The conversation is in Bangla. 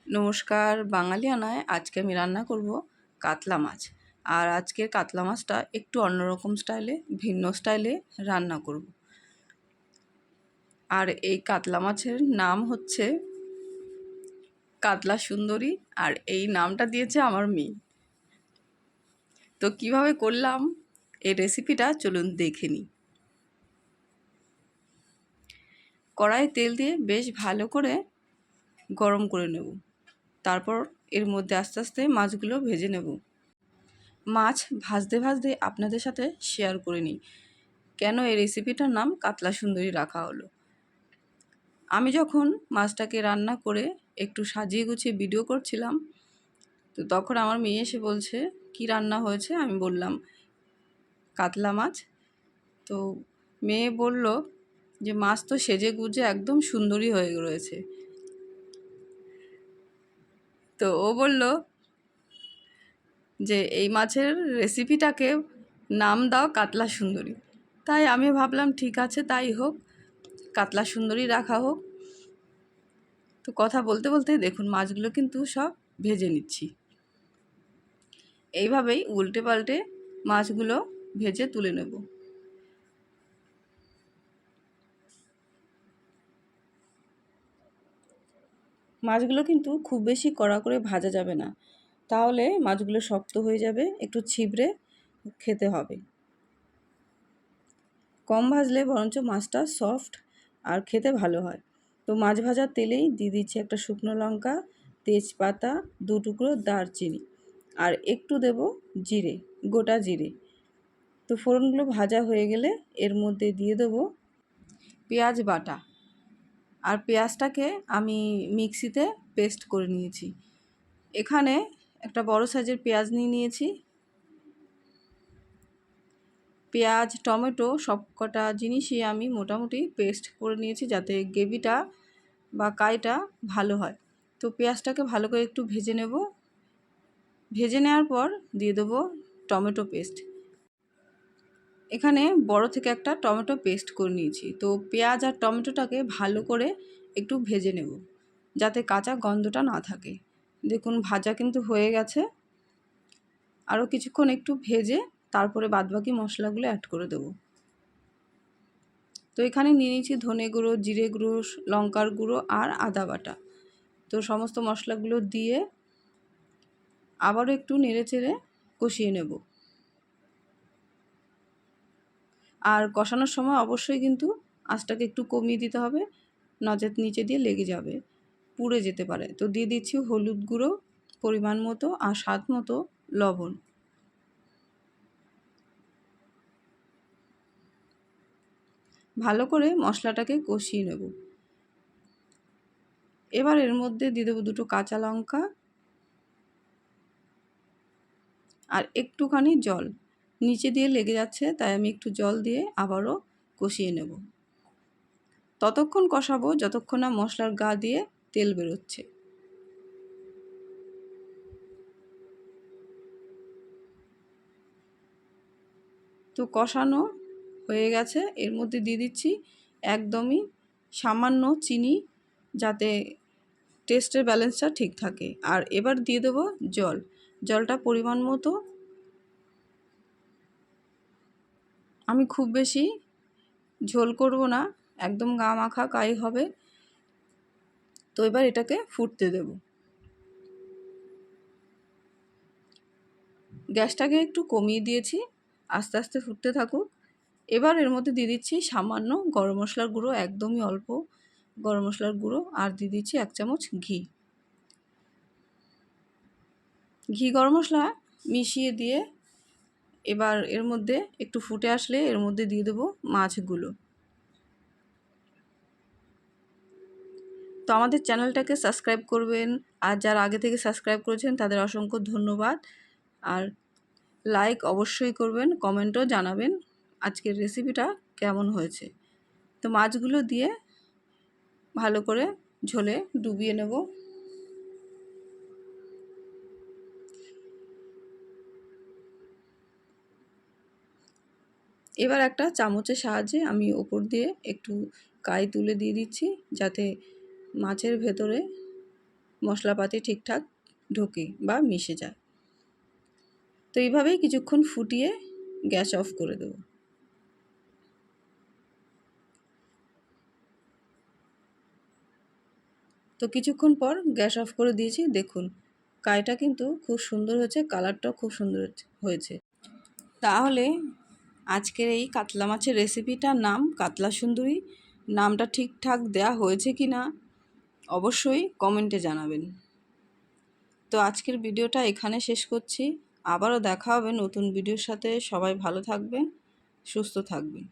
নমস্কার। বাঙালিয়ানায় আজকে আমি রান্না করব কাতলা মাছ। আর আজকের কাতলা মাছটা একটু অন্যরকম স্টাইলে, ভিন্ন স্টাইলে রান্না করব। আর এই কাতলা মাছের নাম হচ্ছে কাতলা সুন্দরী, আর এই নামটা দিয়েছে আমার মেয়ে। তো কিভাবে করলাম এই রেসিপিটা চলুন দেখে নিই। কড়াই তেল দিয়ে বেশ ভালো করে গরম করে নেব। তারপর এর মধ্যে আস্তে আস্তে মাছগুলো ভেজে নেব। মাছ ভাজতে ভাজতে আপনাদের সাথে শেয়ার করে নিই কেন এই রেসিপিটার নাম কাতলা সুন্দরী রাখা হলো। আমি যখন মাছটাকে রান্না করে একটু সাজিয়ে গুছিয়ে ভিডিও করছিলাম, তো তখন আমার মেয়ে এসে বলছে কি রান্না হয়েছে। আমি বললাম কাতলা মাছ। তো মেয়ে বলল যে মাছ তো সেজে গুজে একদম সুন্দরী হয়ে রয়েছে। তো ও বলল যে এই মাছের রেসিপিটাকে নাম দাও কাতলা সুন্দরী। তাই আমি ভাবলাম ঠিক আছে, তাই হোক, কাতলা সুন্দরী রাখা হোক। তো কথা বলতে বলতে দেখুন মাছগুলো কিন্তু সব ভেজে নিচ্ছি। এইভাবেই উল্টে পাল্টে মাছগুলো ভেজে তুলে নেব। মাছগুলো কিন্তু খুব বেশি কড়া করে ভাজা যাবে না, তাহলে মাছগুলো শক্ত হয়ে যাবে, একটু ছিবড়ে খেতে হবে। কম ভাজলে বরঞ্চ মাছটা সফট আর খেতে ভালো হয়। তো মাছ ভাজার তেলেই দিয়ে দিচ্ছি একটা শুকনো লঙ্কা, তেজপাতা, 2 টুকরো দারচিনি, আর একটু দেব জিরে, গোটা জিরে। তো ফোড়নগুলো ভাজা হয়ে গেলে এর মধ্যে দিয়ে দেবো পেঁয়াজ বাটা। আর পেঁয়াজটাকে আমি মিক্সিতে পেস্ট করে নিয়েছি। এখানে একটা বড় সাইজের পেঁয়াজ নিয়েছি। পেঁয়াজ, টমেটো সবকটা জিনিসই আমি মোটামুটি পেস্ট করে নিয়েছি যাতে গ্রেভিটা বা কাইটা ভালো হয়। তো পেঁয়াজটাকে ভালো করে একটু ভেজে নেব। ভেজে নেওয়ার পর দিয়ে দেবো টমেটো পেস্ট। এখানে বড় থেকে একটা টমেটো পেস্ট করে নিয়েছি। তো পেঁয়াজ আর টমেটোটাকে ভালো করে একটু ভেজে নেব যাতে কাঁচা গন্ধটা না থাকে। দেখুন ভাজা কিন্তু হয়ে গেছে। আরও কিছুক্ষণ একটু ভেজে তারপরে বাদবাকি মশলাগুলো অ্যাড করে দেবো। তো এখানে নিয়ে নিয়েছি ধনে গুঁড়ো, জিরে গুঁড়ো, লঙ্কার গুঁড়ো আর আদা বাটা। তো সমস্ত মশলাগুলো দিয়ে আবারও একটু নেড়েচেড়ে কষিয়ে নেব। আর কষানোর সময় অবশ্যই কিন্তু আঁচটাকে একটু কমিয়ে দিতে হবে, নচেত নিচে দিয়ে লেগে যাবে, পুড়ে যেতে পারে। তো দিয়ে দিচ্ছি হলুদ গুঁড়ো পরিমাণ মতো আর স্বাদ মতো লবণ। ভালো করে মশলাটাকে কষিয়ে নেব। এবার এর মধ্যে দিয়ে দেবো 2টো কাঁচা লঙ্কা আর একটুখানি জল। নিচে দিয়ে লেগে যাচ্ছে, তাই আমি একটু জল দিয়ে আবারও কষিয়ে নেব। ততক্ষণ কষাবো যতক্ষণ না মশলার গা দিয়ে তেল বেরোচ্ছে। তো কষানো হয়ে গেছে। এর মধ্যে দিয়ে দিচ্ছি একদমই সামান্য চিনি যাতে টেস্টের ব্যালেন্সটা ঠিক থাকে। আর এবার দিয়ে দেবো জল। জলটা পরিমাণ মতো। আমি খুব বেশি ঝোল করব না, একদম গা মাখা কাই হবে। তো এবার এটাকে ফুটতে দেব। গ্যাসটাকে একটু কমিয়ে দিয়েছি, আস্তে আস্তে ফুটতে থাকুক। এবার এর মধ্যে দিয়ে দিচ্ছি সামান্য গরম মশলার গুঁড়ো, একদমই অল্প গরম মশলার গুঁড়ো, আর দিয়ে দিচ্ছি 1 চামচ ঘি। ঘি গরম মশলা মিশিয়ে দিয়ে এবার এর মধ্যে একটু ফুটে আসলে এর মধ্যে দিয়ে দেবো মাছগুলো। তো আমাদের চ্যানেলটাকে সাবস্ক্রাইব করবেন, আর যারা আগে থেকে সাবস্ক্রাইব করেছেন তাদের অসংখ্য ধন্যবাদ। আর লাইক অবশ্যই করবেন, কমেন্টও জানাবেন আজকের রেসিপিটা কেমন হয়েছে। তো মাছগুলো দিয়ে ভালো করে ঝোলে ডুবিয়ে নেব। এবার একটা চামচের সাহায্যে আমি ওপর দিয়ে একটু কাই তুলে দিয়ে দিচ্ছি যাতে মাছের ভেতরে মশলাপাতি ঠিকঠাক ঢোকে বা মিশে যায়। তো এইভাবেই কিছুক্ষণ ফুটিয়ে গ্যাস অফ করে দেবো। তো কিছুক্ষণ পর গ্যাস অফ করে দিয়েছি। দেখুন কাইটা কিন্তু খুব সুন্দর হয়েছে, কালারটাও খুব সুন্দর হয়েছে। তাহলে আজকের এই কাতলা মাছের রেসিপিটার নাম কাতলা সুন্দরী। নামটা ঠিকঠাক দেয়া হয়েছে কি না অবশ্যই কমেন্টে জানাবেন। তো আজকের ভিডিওটা এখানে শেষ করছি। আবারও দেখা হবে নতুন ভিডিওর সাথে। সবাই ভালো থাকবেন, সুস্থ থাকবেন।